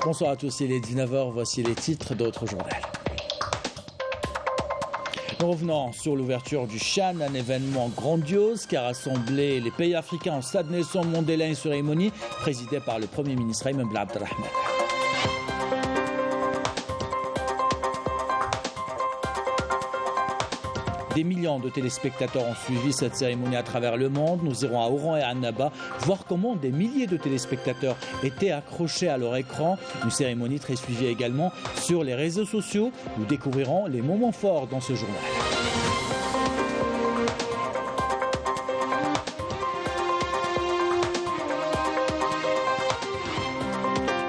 Bonsoir à tous, il est 19h, voici les titres d'autres journaux. Nous revenons sur l'ouverture du Chan, un événement grandiose qui a rassemblé les pays africains au stade Nelson Mandela, une cérémonie présidée par le Premier ministre Ayman Ben Abdelrahman. Des millions de téléspectateurs ont suivi cette cérémonie à travers le monde. Nous irons à Oran et à Annaba voir comment des milliers de téléspectateurs étaient accrochés à leur écran. Une cérémonie très suivie également sur les réseaux sociaux. Nous découvrirons les moments forts dans ce journal.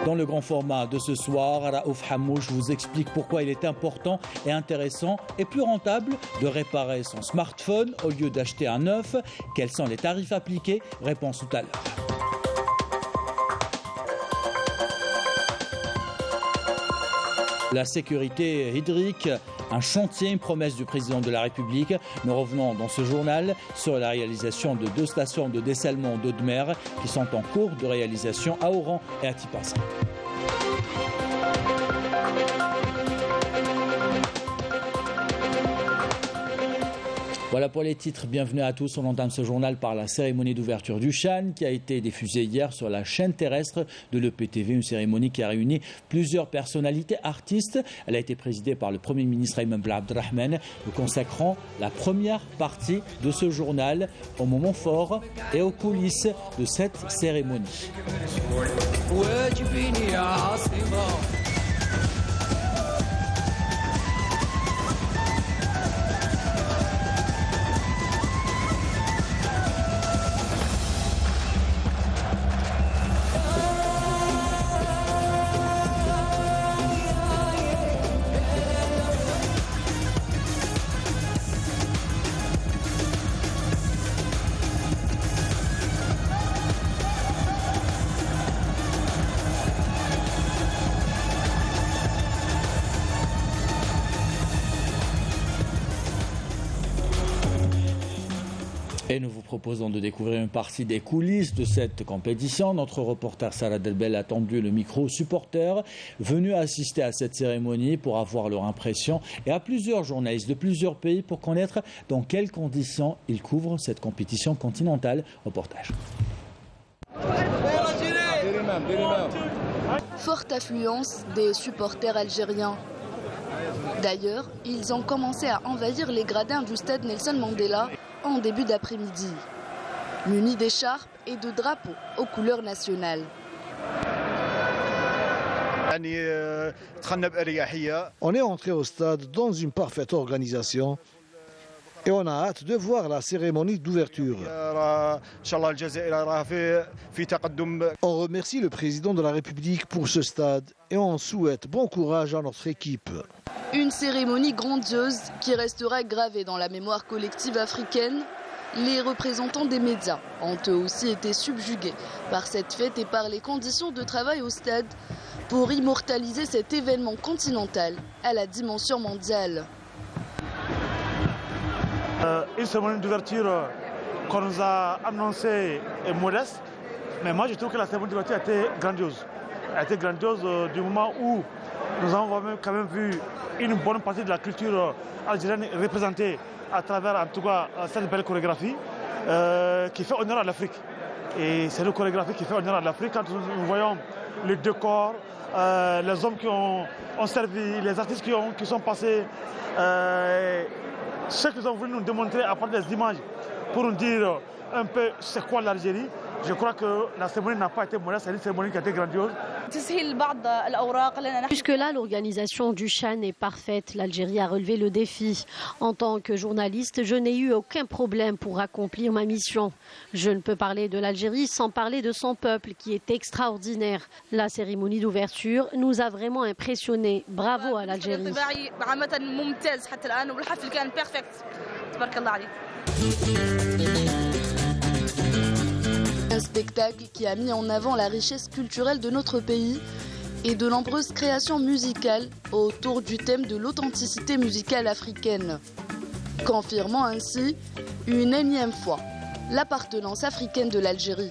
Dans le grand format de ce soir, Raouf Hamouche vous explique pourquoi il est important et intéressant et plus rentable de réparer son smartphone au lieu d'acheter un neuf. Quels sont les tarifs appliqués? Réponse tout à l'heure. La sécurité hydrique, un chantier, une promesse du président de la République. Nous revenons dans ce journal sur la réalisation de 2 stations de dessalement d'eau de mer qui sont en cours de réalisation à Oran et à Tipasa. Voilà pour les titres. Bienvenue à tous. On entame ce journal par la cérémonie d'ouverture du Chan qui a été diffusée hier sur la chaîne terrestre de l'EPTV. Une cérémonie qui a réuni plusieurs personnalités artistes. Elle a été présidée par le Premier ministre Ayman Ben Abdelrahman. Nous consacrons la première partie de ce journal aux moments forts et aux coulisses de cette cérémonie. Et nous vous proposons de découvrir une partie des coulisses de cette compétition. Notre reporter Sarah Delbel a tendu le micro aux supporters venus assister à cette cérémonie pour avoir leur impression et à plusieurs journalistes de plusieurs pays pour connaître dans quelles conditions ils couvrent cette compétition continentale. Reportage. Forte affluence des supporters algériens. D'ailleurs, ils ont commencé à envahir les gradins du stade Nelson Mandela en début d'après-midi, munis d'écharpes et de drapeaux aux couleurs nationales. On est entré au stade dans une parfaite organisation et on a hâte de voir la cérémonie d'ouverture. On remercie le président de la République pour ce stade et on souhaite bon courage à notre équipe. Une cérémonie grandiose qui restera gravée dans la mémoire collective africaine. Les représentants des médias ont eux aussi été subjugués par cette fête et par les conditions de travail au stade pour immortaliser cet événement continental à la dimension mondiale. Une cérémonie d'ouverture qu'on nous a annoncée est modeste, mais moi je trouve que la cérémonie d'ouverture a été grandiose. Elle a été grandiose du moment où nous avons quand même vu une bonne partie de la culture algérienne représentée à travers en tout cas cette belle chorégraphie qui fait honneur à l'Afrique. Et c'est une chorégraphie qui fait honneur à l'Afrique quand nous voyons les décors, les hommes qui ont servi, les artistes qui sont passés, ceux qui ont voulu nous démontrer à partir des images pour nous dire un peu c'est quoi l'Algérie. Je crois que la cérémonie n'a pas été modeste, c'est une cérémonie qui a été grandiose. Jusque-là, l'organisation du Chan est parfaite. L'Algérie a relevé le défi. En tant que journaliste, je n'ai eu aucun problème pour accomplir ma mission. Je ne peux parler de l'Algérie sans parler de son peuple qui est extraordinaire. La cérémonie d'ouverture nous a vraiment impressionnés. Bravo à l'Algérie. Un spectacle qui a mis en avant la richesse culturelle de notre pays et de nombreuses créations musicales autour du thème de l'authenticité musicale africaine, confirmant ainsi une énième fois l'appartenance africaine de l'Algérie.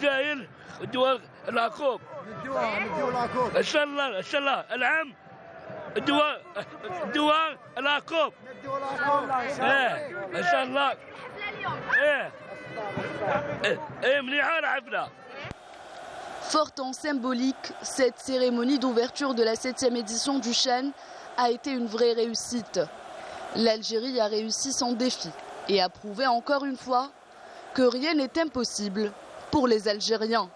الجزائر الدول العقوب ان شاء الله ان شاء الله العام الدول العقوب ان شاء الله مليحه لعبنا. Forte en symbolique, cette cérémonie d'ouverture de la 7e édition du Chan a été une vraie réussite. L'Algérie a réussi son défi et a prouvé encore une fois que rien n'est impossible pour les Algériens.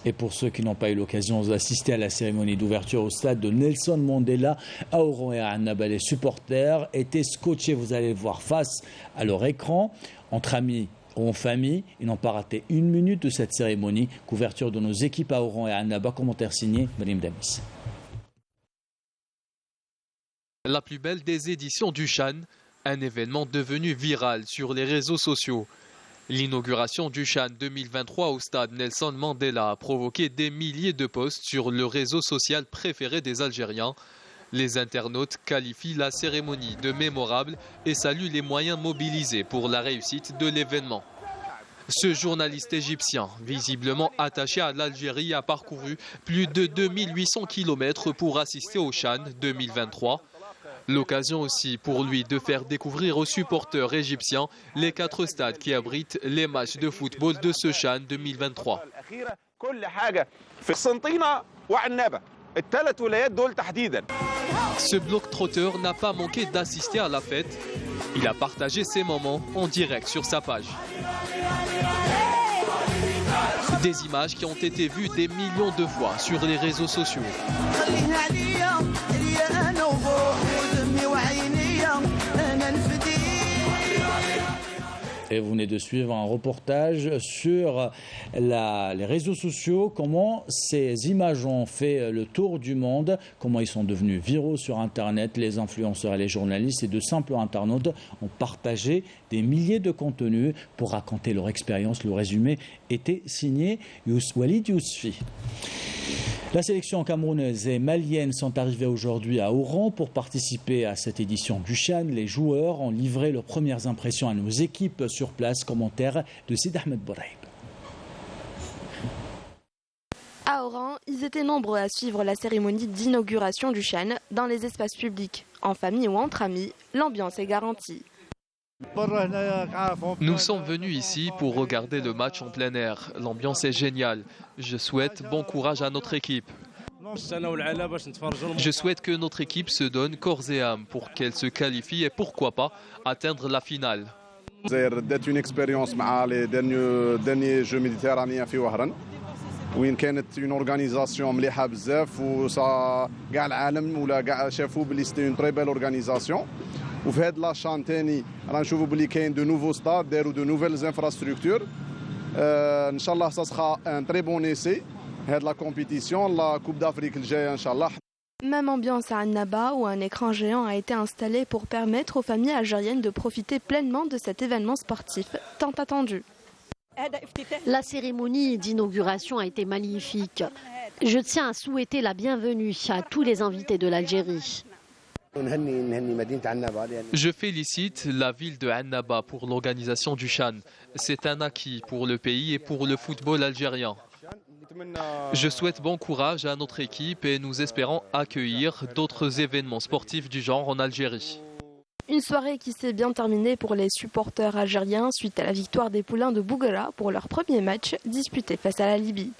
Et pour ceux qui n'ont pas eu l'occasion d'assister à la cérémonie d'ouverture au stade de Nelson Mandela à Oran et à Annaba, les supporters étaient scotchés, vous allez le voir, face à leur écran, entre amis ou en famille. Ils n'ont pas raté une minute de cette cérémonie. Couverture de nos équipes à Oran et à Annaba, commentaire signé Mariam Damis. La plus belle des éditions du Chan, un événement devenu viral sur les réseaux sociaux. L'inauguration du Chan 2023 au stade Nelson Mandela a provoqué des milliers de posts sur le réseau social préféré des Algériens. Les internautes qualifient la cérémonie de mémorable et saluent les moyens mobilisés pour la réussite de l'événement. Ce journaliste égyptien, visiblement attaché à l'Algérie, a parcouru plus de 2800 km pour assister au Chan 2023. L'occasion aussi pour lui de faire découvrir aux supporters égyptiens les 4 stades qui abritent les matchs de football de ce Chan 2023. Ce globe-trotteur n'a pas manqué d'assister à la fête. Il a partagé ses moments en direct sur sa page. Des images qui ont été vues des millions de fois sur les réseaux sociaux. Et vous venez de suivre un reportage sur les réseaux sociaux, comment ces images ont fait le tour du monde, comment ils sont devenus viraux sur Internet. Les influenceurs et les journalistes et de simples internautes ont partagé des milliers de contenus pour raconter leur expérience. Le résumé était signé Walid Yousfi. La sélection camerounaise et malienne sont arrivées aujourd'hui à Oran pour participer à cette édition du Chan. Les joueurs ont livré leurs premières impressions à nos équipes sur place. Commentaire de Sid Ahmed Bouraïb. À Oran, ils étaient nombreux à suivre la cérémonie d'inauguration du Chan dans les espaces publics. En famille ou entre amis, l'ambiance est garantie. Nous sommes venus ici pour regarder le match en plein air. L'ambiance est géniale. Je souhaite bon courage à notre équipe. Je souhaite que notre équipe se donne corps et âme pour qu'elle se qualifie et pourquoi pas atteindre la finale. بدات une expérience مع les derniers jeux méditerranéens في وهران وين كانت une organisation مليحه بزاف وصا كاع العالم ولا كاع شافوا بلي سيتي une très belle organisation. وفي هاد لاشان ثاني راه نشوفوا بلي كاين دو نوفو ستاد داروا دو نوفيلز انفراستركتور ان شاء الله سا سخا ان تري بون ايسي هاد لا كومبيتيسيون لا كوب دافريك الجايه ان شاء الله. Même ambiance à Annaba où un écran géant a été installé pour permettre aux familles algériennes de profiter pleinement de cet événement sportif tant attendu. La cérémonie d'inauguration a été magnifique. Je tiens à souhaiter la bienvenue à tous les invités de l'Algérie. Je félicite la ville de Annaba pour l'organisation du Chan. C'est un acquis pour le pays et pour le football algérien. Je souhaite bon courage à notre équipe et nous espérons accueillir d'autres événements sportifs du genre en Algérie. Une soirée qui s'est bien terminée pour les supporters algériens suite à la victoire des Poulains de Bouguera pour leur premier match disputé face à la Libye.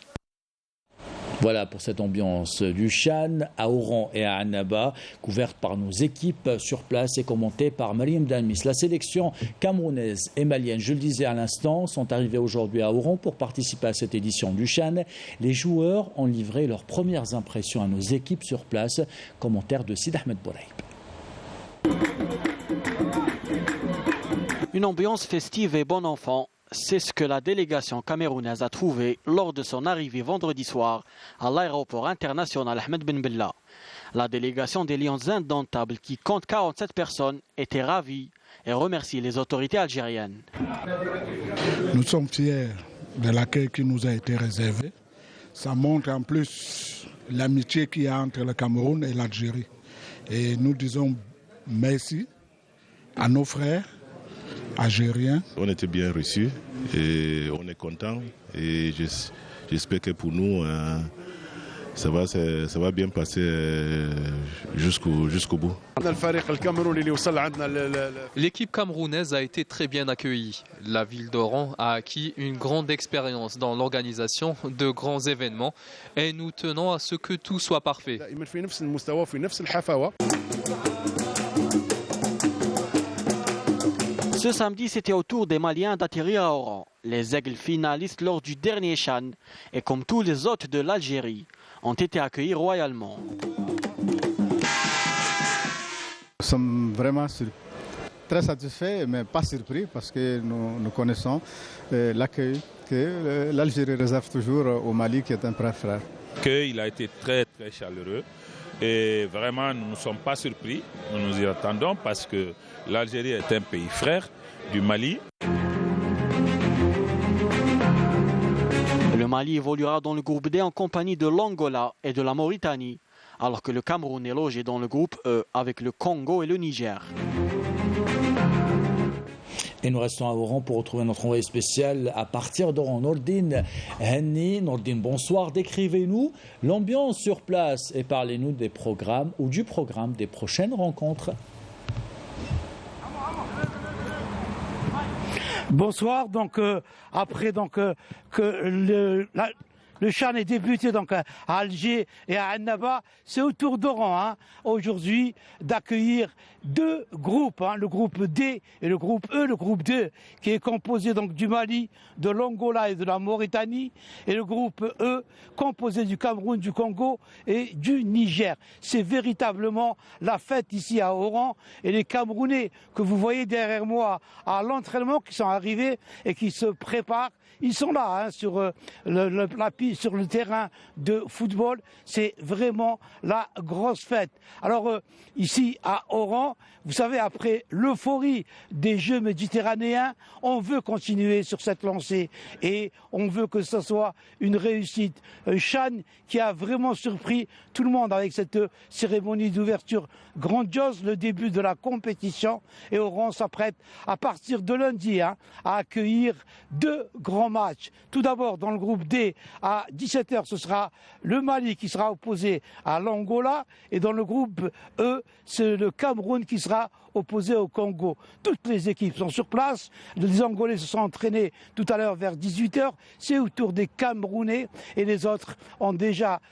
Voilà pour cette ambiance du Chan à Oran et à Annaba, couverte par nos équipes sur place et commentée par Mariam Damis. La sélection camerounaise et malienne, je le disais à l'instant, sont arrivés aujourd'hui à Oran pour participer à cette édition du Chan. Les joueurs ont livré leurs premières impressions à nos équipes sur place. Commentaire de Sid Ahmed Bouraïb. Une ambiance festive et bon enfant. C'est ce que la délégation camerounaise a trouvé lors de son arrivée vendredi soir à l'aéroport international Ahmed Ben Bella. La délégation des Lions indomptables, qui compte 47 personnes, était ravie et remercie les autorités algériennes. Nous sommes fiers de l'accueil qui nous a été réservé. Ça montre en plus l'amitié qu'il y a entre le Cameroun et l'Algérie. Et nous disons merci à nos frères, algériens. On était bien reçus et on est content et j'espère que pour nous ça va bien passer jusqu'au bout. L'équipe camerounaise a été très bien accueillie. La ville d'Oran a acquis une grande expérience dans l'organisation de grands événements et nous tenons à ce que tout soit parfait. Ce samedi, c'était au tour des Maliens d'atterrir à Oran. Les aigles finalistes lors du dernier Chan, et comme tous les hôtes de l'Algérie, ont été accueillis royalement. Nous sommes vraiment très satisfaits, mais pas surpris, parce que nous connaissons l'accueil que l'Algérie réserve toujours au Mali, qui est un frère. Il a été très très chaleureux. Et vraiment, nous ne sommes pas surpris, nous nous y attendons parce que l'Algérie est un pays frère du Mali. Le Mali évoluera dans le groupe D en compagnie de l'Angola et de la Mauritanie, alors que le Cameroun est logé dans le groupe E avec le Congo et le Niger. Et nous restons à Oran pour retrouver notre envoyé spécial à partir d'Oran, Nordine Henni. Nordine, bonsoir. Décrivez-nous l'ambiance sur place et parlez-nous des programmes ou du programme des prochaines rencontres. Bonsoir. Donc après que le Chan est débuté donc à Alger et à Annaba, c'est au tour d'Oran aujourd'hui d'accueillir deux groupes, le groupe D et le groupe E, le groupe 2 qui est composé donc du Mali, de l'Angola et de la Mauritanie, et le groupe E composé du Cameroun, du Congo et du Niger. C'est véritablement la fête ici à Oran, et les Camerounais que vous voyez derrière moi à l'entraînement qui sont arrivés et qui se préparent, ils sont là sur la piste, sur le terrain de football. C'est vraiment la grosse fête. Alors ici à Oran, vous savez, après l'euphorie des Jeux méditerranéens, on veut continuer sur cette lancée et on veut que ce soit une réussite. Chan qui a vraiment surpris tout le monde avec cette cérémonie d'ouverture grandiose, le début de la compétition, et Oran s'apprête à partir de lundi à accueillir deux grands matchs. Tout d'abord dans le groupe D à 17h, ce sera le Mali qui sera opposé à l'Angola, et dans le groupe E, c'est le Cameroun qui sera opposé au Congo. Toutes les équipes sont sur place. Les Angolais se sont entraînés tout à l'heure vers 18h. C'est au tour des Camerounais, et les autres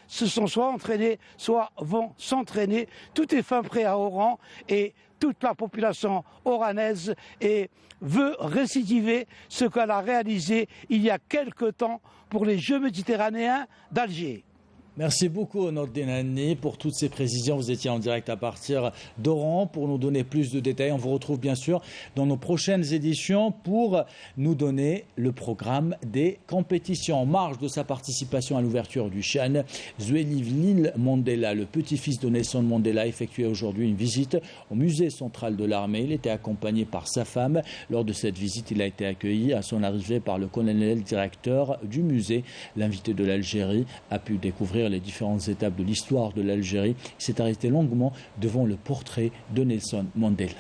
se sont soit entraînés, soit vont s'entraîner. Tout est fin prêt à Oran, et toute la population oranaise veut récidiver ce qu'elle a réalisé il y a quelque temps pour les Jeux méditerranéens d'Alger. Merci beaucoup Nordine Henni pour toutes ces précisions. Vous étiez en direct à partir d'Oran pour nous donner plus de détails. On vous retrouve bien sûr dans nos prochaines éditions pour nous donner le programme des compétitions. En marge de sa participation à l'ouverture du Chan, Zweli Mandela, le petit-fils de Nelson Mandela, effectuait aujourd'hui une visite au musée central de l'armée. Il était accompagné par sa femme. Lors de cette visite, il a été accueilli à son arrivée par le colonel directeur du musée. L'invité de l'Algérie a pu découvrir les différentes étapes de l'histoire de l'Algérie. Il s'est arrêté longuement devant le portrait de Nelson Mandela.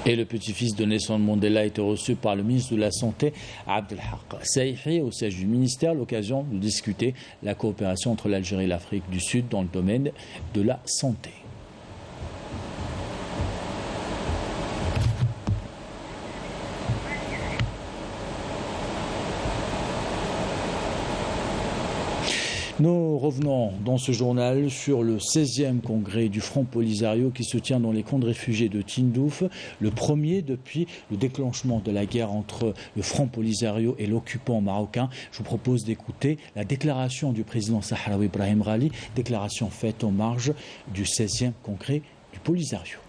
Et le petit-fils de Nelson Mandela a été reçu par le ministre de la Santé, Abdelhak Saihi, au siège du ministère, l'occasion de discuter la coopération entre l'Algérie et l'Afrique du Sud dans le domaine de la santé. Nous revenons dans ce journal sur le 16e congrès du Front Polisario qui se tient dans les camps de réfugiés de Tindouf, le premier depuis le déclenchement de la guerre entre le Front Polisario et l'occupant marocain. Je vous propose d'écouter la déclaration du président sahraoui Brahim Ghali, déclaration faite en marge du 16e congrès du Polisario.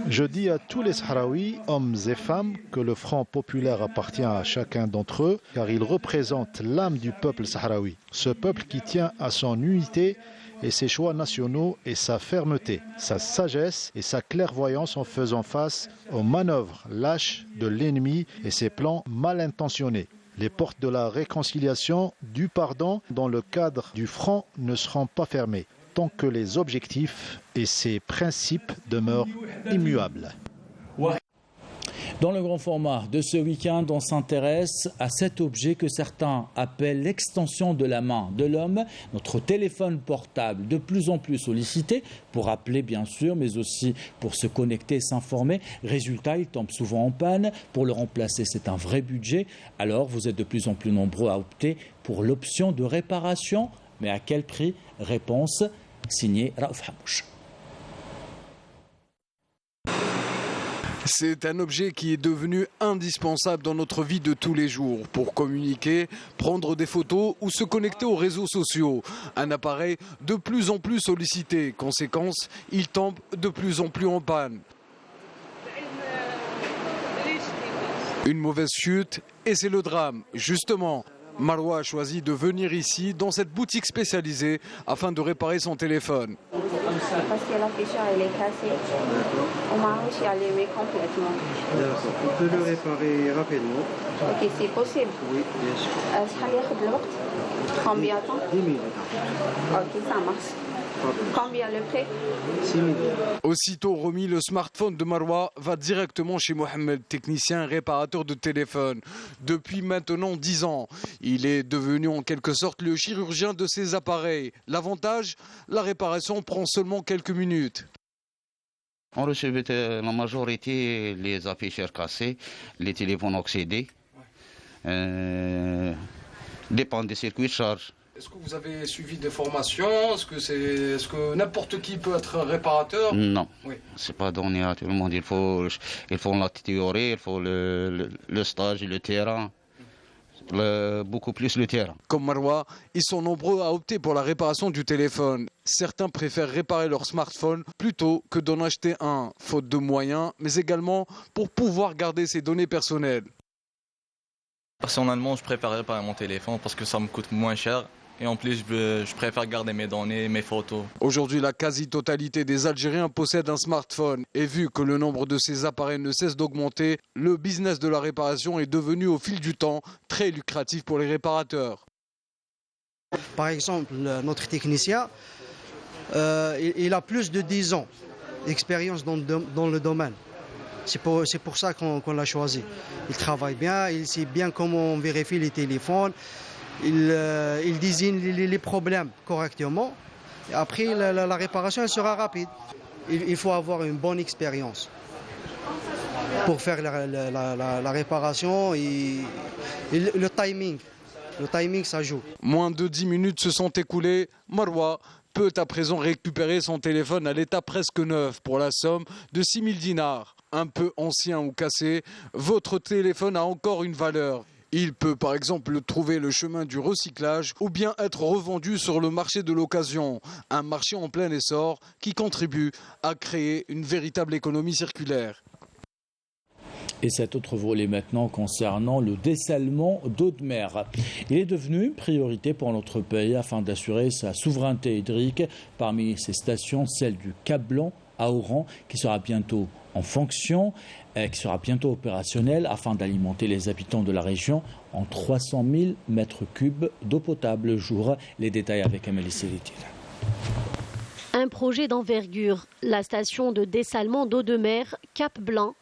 Je dis à tous les Sahraouis, hommes et femmes, que le Front populaire appartient à chacun d'entre eux, car il représente l'âme du peuple sahraoui. Ce peuple qui tient à son unité et ses choix nationaux et sa fermeté, sa sagesse et sa clairvoyance en faisant face aux manœuvres lâches de l'ennemi et ses plans mal intentionnés. Les portes de la réconciliation, du pardon, dans le cadre du Front ne seront pas fermées, tant que les objectifs et ses principes demeurent immuables. Dans le grand format de ce week-end, on s'intéresse à cet objet que certains appellent l'extension de la main de l'homme, notre téléphone portable, de plus en plus sollicité pour appeler bien sûr, mais aussi pour se connecter et s'informer. Résultat, il tombe souvent en panne. Pour le remplacer, c'est un vrai budget. Alors, vous êtes de plus en plus nombreux à opter pour l'option de réparation. Mais à quel prix? Réponse signée Raouf Hamouche. C'est un objet qui est devenu indispensable dans notre vie de tous les jours pour communiquer, prendre des photos ou se connecter aux réseaux sociaux. Un appareil de plus en plus sollicité. Conséquence, il tombe de plus en plus en panne. Une mauvaise chute et c'est le drame. Justement, Marwa a choisi de venir ici, dans cette boutique spécialisée, afin de réparer son téléphone. Parce que l'afficheur elle est cassée. On m'a réussi à l'aimer complètement. On peut le réparer rapidement. Ok, c'est possible. Oui, bien sûr. Combien de temps? 10 minutes. Ok, ça marche. Combien le prix? 6 minutes. Aussitôt remis, le smartphone de Marwa va directement chez Mohamed, technicien réparateur de téléphone. Depuis maintenant 10 ans, il est devenu en quelque sorte le chirurgien de ces appareils. L'avantage, la réparation prend seulement quelques minutes. On recevait la majorité les afficheurs cassés, les téléphones oxydés, dépend des circuits de charge. Est-ce que vous avez suivi des formations? Est-ce que n'importe qui peut être un réparateur? Non, oui. C'est pas donné à tout le monde. Il faut la théorie, il faut le stage et le terrain. Beaucoup plus le terrain. Comme Marwa, ils sont nombreux à opter pour la réparation du téléphone. Certains préfèrent réparer leur smartphone plutôt que d'en acheter un, faute de moyens, mais également pour pouvoir garder ses données personnelles. Personnellement, je préfère réparer mon téléphone parce que ça me coûte moins cher. Et en plus, je préfère garder mes données, mes photos. Aujourd'hui, la quasi-totalité des Algériens possèdent un smartphone. Et vu que le nombre de ces appareils ne cesse d'augmenter, le business de la réparation est devenu au fil du temps très lucratif pour les réparateurs. Par exemple, notre technicien, il a plus de 10 ans d'expérience dans le domaine. C'est pour ça qu'on l'a choisi. Il travaille bien, il sait bien comment on vérifie les téléphones. Il désigne les problèmes correctement. Et après, la réparation elle sera rapide. Il faut avoir une bonne expérience pour faire la réparation et le timing. Le timing, ça joue. Moins de 10 minutes se sont écoulées. Marwa peut à présent récupérer son téléphone à l'état presque neuf pour la somme de 6 000 dinars. Un peu ancien ou cassé, votre téléphone a encore une valeur. Il peut par exemple trouver le chemin du recyclage ou bien être revendu sur le marché de l'occasion. Un marché en plein essor qui contribue à créer une véritable économie circulaire. Et cet autre volet maintenant concernant le dessalement d'eau de mer. Il est devenu une priorité pour notre pays afin d'assurer sa souveraineté hydrique. Parmi ces stations, celle du Cap Blanc à Oran qui sera bientôt en fonction, qui sera bientôt opérationnelle afin d'alimenter les habitants de la région en 300 000 mètres cubes d'eau potable jour. Les détails avec Amélie Sélitil. Un projet d'envergure, la station de dessalement d'eau de mer Cap Blanc,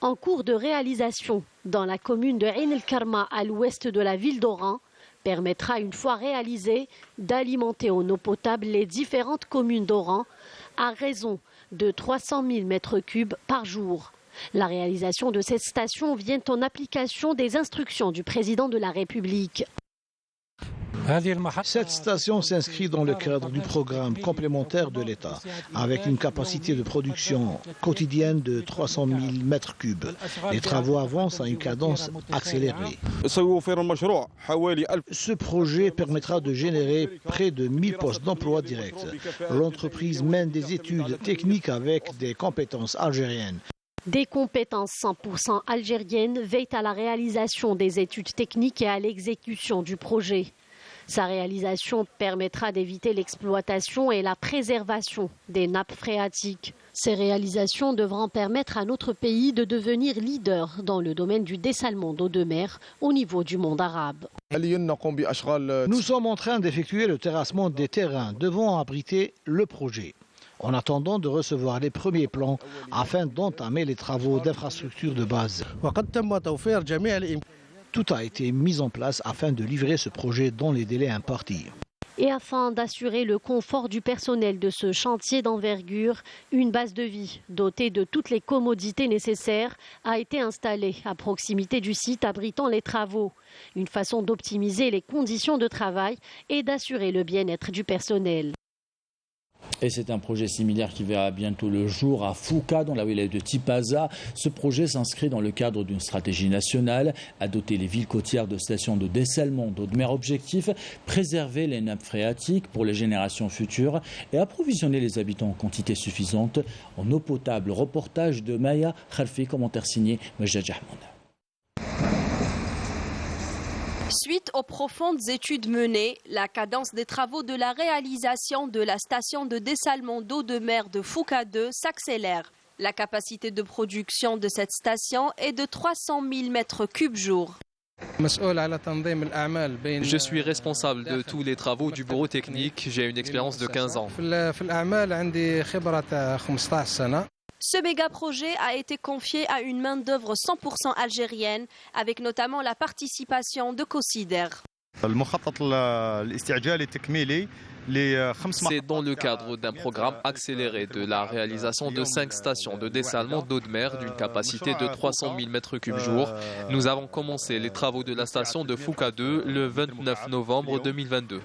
en cours de réalisation dans la commune de Ain el-Karma à l'ouest de la ville d'Oran, permettra une fois réalisée d'alimenter en eau potable les différentes communes d'Oran à raison de 300 000 mètres cubes par jour. La réalisation de cette station vient en application des instructions du président de la République. Cette station s'inscrit dans le cadre du programme complémentaire de l'État, avec une capacité de production quotidienne de 300 000 mètres cubes. Les travaux avancent à une cadence accélérée. Ce projet permettra de générer près de 1000 postes d'emploi directs. L'entreprise mène des études techniques avec des compétences algériennes. Des compétences 100% algériennes veillent à la réalisation des études techniques et à l'exécution du projet. Sa réalisation permettra d'éviter l'exploitation et la préservation des nappes phréatiques. Ces réalisations devront permettre à notre pays de devenir leader dans le domaine du dessalement d'eau de mer au niveau du monde arabe. Nous sommes en train d'effectuer le terrassement des terrains devant abriter le projet, en attendant de recevoir les premiers plans afin d'entamer les travaux d'infrastructure de base. Tout a été mis en place afin de livrer ce projet dans les délais impartis. Et afin d'assurer le confort du personnel de ce chantier d'envergure, une base de vie dotée de toutes les commodités nécessaires a été installée à proximité du site abritant les travaux. Une façon d'optimiser les conditions de travail et d'assurer le bien-être du personnel. Et c'est un projet similaire qui verra bientôt le jour à Fouka, dans la wilaya de Tipaza. Ce projet s'inscrit dans le cadre d'une stratégie nationale à doter les villes côtières de stations de dessalement d'eau de mer. Objectif, préserver les nappes phréatiques pour les générations futures et approvisionner les habitants en quantité suffisante en eau potable. Reportage de Maya Khalfi, commentaire signé Majid Jahmoud. Suite aux profondes études menées, la cadence des travaux de la réalisation de la station de dessalement d'eau de mer de Fouka 2 s'accélère. La capacité de production de cette station est de 300 000 mètres cubes jour. Je suis responsable de tous les travaux du bureau technique. J'ai une expérience de 15 ans. Ce méga-projet a été confié à une main-d'œuvre 100% algérienne, avec notamment la participation de Cosider. C'est dans le cadre d'un programme accéléré de la réalisation de 5 stations de dessalement d'eau de mer d'une capacité de 300 000 mètres cubes jour. Nous avons commencé les travaux de la station de Fouka 2 le 29 novembre 2022.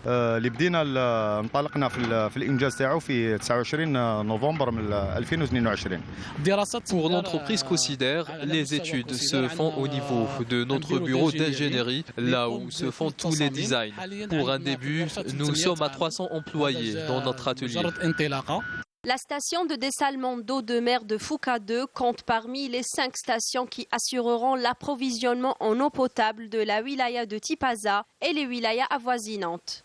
Pour l'entreprise Cosider, les études se font au niveau de notre bureau d'ingénierie, là où se font tous les designs. Pour un début, nous sommes à 300 employés dans notre atelier. La station de dessalement d'eau de mer de Fouka 2 compte parmi les 5 stations qui assureront l'approvisionnement en eau potable de la wilaya de Tipaza et les wilayas avoisinantes.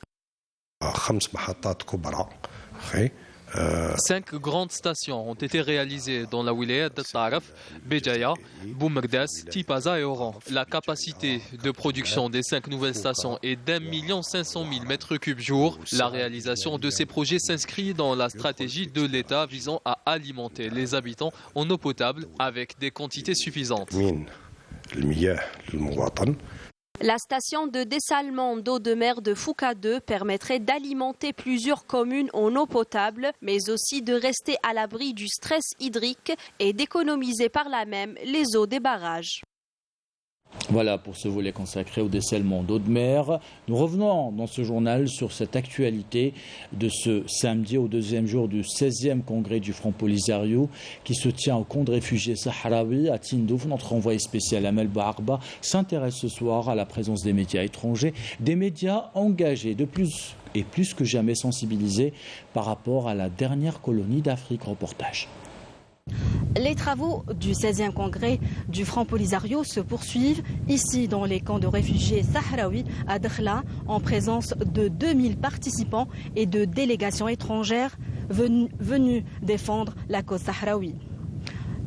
5 grandes stations ont été réalisées dans la wilaya de Taraf, Béjaïa, Boumagdas, Tipaza et Oran. La capacité de production des 5 nouvelles stations est d'1 500 000 mètres cubes jour. La réalisation de ces projets s'inscrit dans la stratégie de l'État visant à alimenter les habitants en eau potable avec des quantités suffisantes. La station de dessalement d'eau de mer de Fouka 2 permettrait d'alimenter plusieurs communes en eau potable, mais aussi de rester à l'abri du stress hydrique et d'économiser par là même les eaux des barrages. Voilà pour ce volet consacré au dessalement d'eau de mer. Nous revenons dans ce journal sur cette actualité de ce samedi au deuxième jour du 16e congrès du Front Polisario qui se tient au camp de réfugiés sahraouis à Tindouf. Notre envoyé spécial Amel Baharba s'intéresse ce soir à la présence des médias étrangers, des médias engagés de plus et plus que jamais sensibilisés par rapport à la dernière colonie d'Afrique. Reportage. Les travaux du 16e congrès du Front Polisario se poursuivent ici dans les camps de réfugiés sahraouis à Dakhla en présence de 2000 participants et de délégations étrangères venues défendre la cause sahraoui.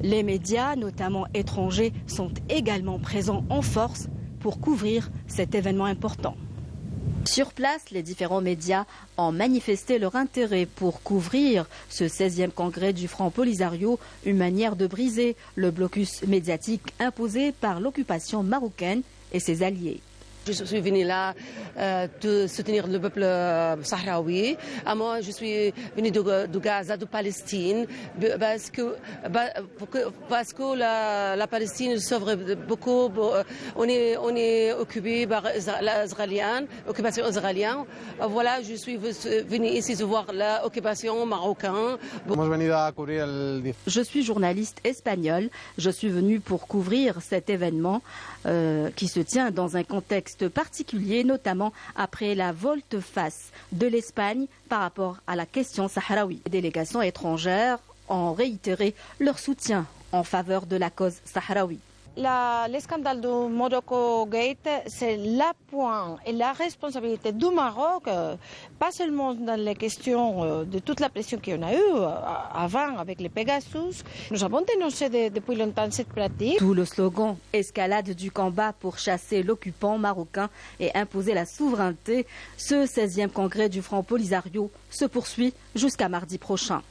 Les médias, notamment étrangers, sont également présents en force pour couvrir cet événement important. Sur place, les différents médias ont manifesté leur intérêt pour couvrir ce 16e congrès du Front Polisario, une manière de briser le blocus médiatique imposé par l'occupation marocaine et ses alliés. Je suis venue là de soutenir le peuple sahraoui. Moi, je suis venue de Gaza, de Palestine, parce que la Palestine souffre beaucoup. On est occupé par l'occupation israélienne. Voilà, je suis venue ici de voir l'occupation marocaine. Je suis journaliste espagnole. Je suis venue pour couvrir cet événement qui se tient dans un contexte particulier, notamment après la volte-face de l'Espagne par rapport à la question sahraoui. Les délégations étrangères ont réitéré leur soutien en faveur de la cause sahraoui. Le scandale du Morocco Gate, c'est le point et la responsabilité du Maroc, pas seulement dans les questions de toute la pression qu'on a eue avant avec les Pegasus. Nous avons dénoncé depuis longtemps cette pratique. Tout le slogan « Escalade du combat pour chasser l'occupant marocain et imposer la souveraineté », ce 16e congrès du Front Polisario se poursuit jusqu'à mardi prochain.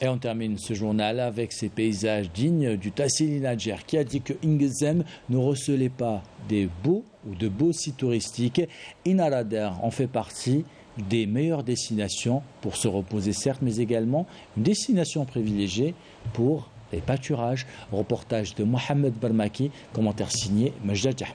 Et on termine ce journal avec ces paysages dignes du Tassili Nadjer qui a dit que Ingzem ne recelait pas des beaux ou de beaux sites touristiques. Inaradar en fait partie des meilleures destinations pour se reposer certes, mais également une destination privilégiée pour les pâturages. Reportage de Mohamed Barmaki, commentaire signé Majda Jahmoud.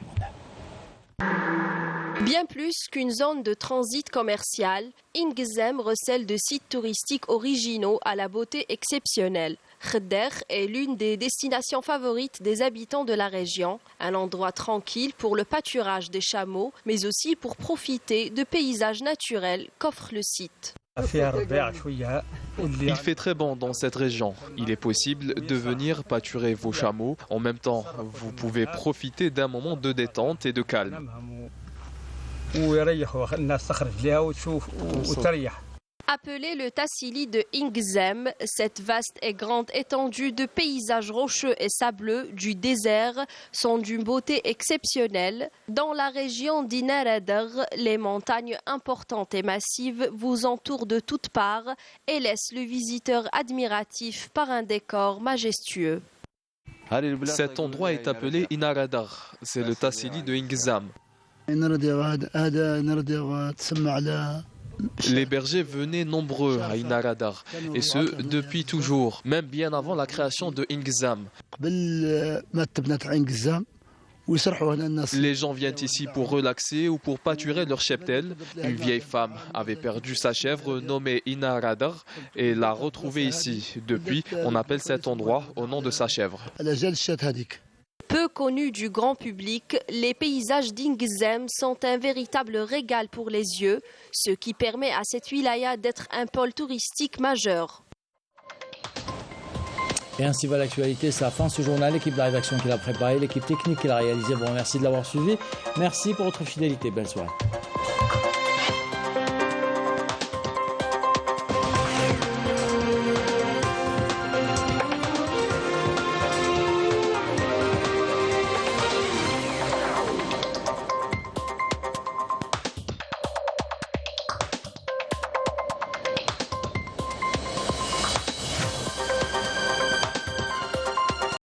Bien plus qu'une zone de transit commercial, Ingzem recèle de sites touristiques originaux à la beauté exceptionnelle. Khder est l'une des destinations favorites des habitants de la région, un endroit tranquille pour le pâturage des chameaux, mais aussi pour profiter de paysages naturels qu'offre le site. Il fait très bon dans cette région. Il est possible de venir pâturer vos chameaux. En même temps, vous pouvez profiter d'un moment de détente et de calme. Appelé le Tassili de Ingzem, cette vaste et grande étendue de paysages rocheux et sableux du désert sont d'une beauté exceptionnelle. Dans la région d'Inaradar, les montagnes importantes et massives vous entourent de toutes parts et laissent le visiteur admiratif par un décor majestueux. Cet endroit est appelé Inaradar. C'est le Tassili de Ingzem. Les bergers venaient nombreux à Inaradar, et ce depuis toujours, même bien avant la création de Ingzem. Les gens viennent ici pour relaxer ou pour pâturer leur cheptel. Une vieille femme avait perdu sa chèvre nommée Inaradar et l'a retrouvée ici. Depuis, on appelle cet endroit au nom de sa chèvre. Peu connus du grand public, les paysages d'Ingzem sont un véritable régal pour les yeux, ce qui permet à cette wilaya d'être un pôle touristique majeur. Et ainsi va l'actualité, c'est la fin de ce journal. L'équipe de la rédaction qui l'a préparé, l'équipe technique qui l'a réalisé, vous remercie de l'avoir suivi. Merci pour votre fidélité, belle soirée.